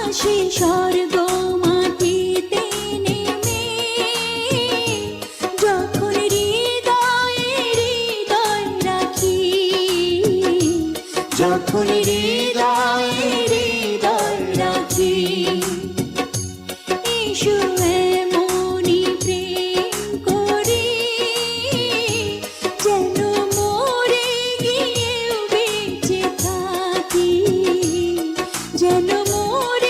আসে স্বর্গ মাটিতে নেমে, যখন হৃদয়ে হৃদয় রাখি, যখন হৃদয়ে হৃদয় রাখি। এসো এমনি প্রেম করি, যেন মরে গিয়েও বেঁচে থাকি, যেন মরে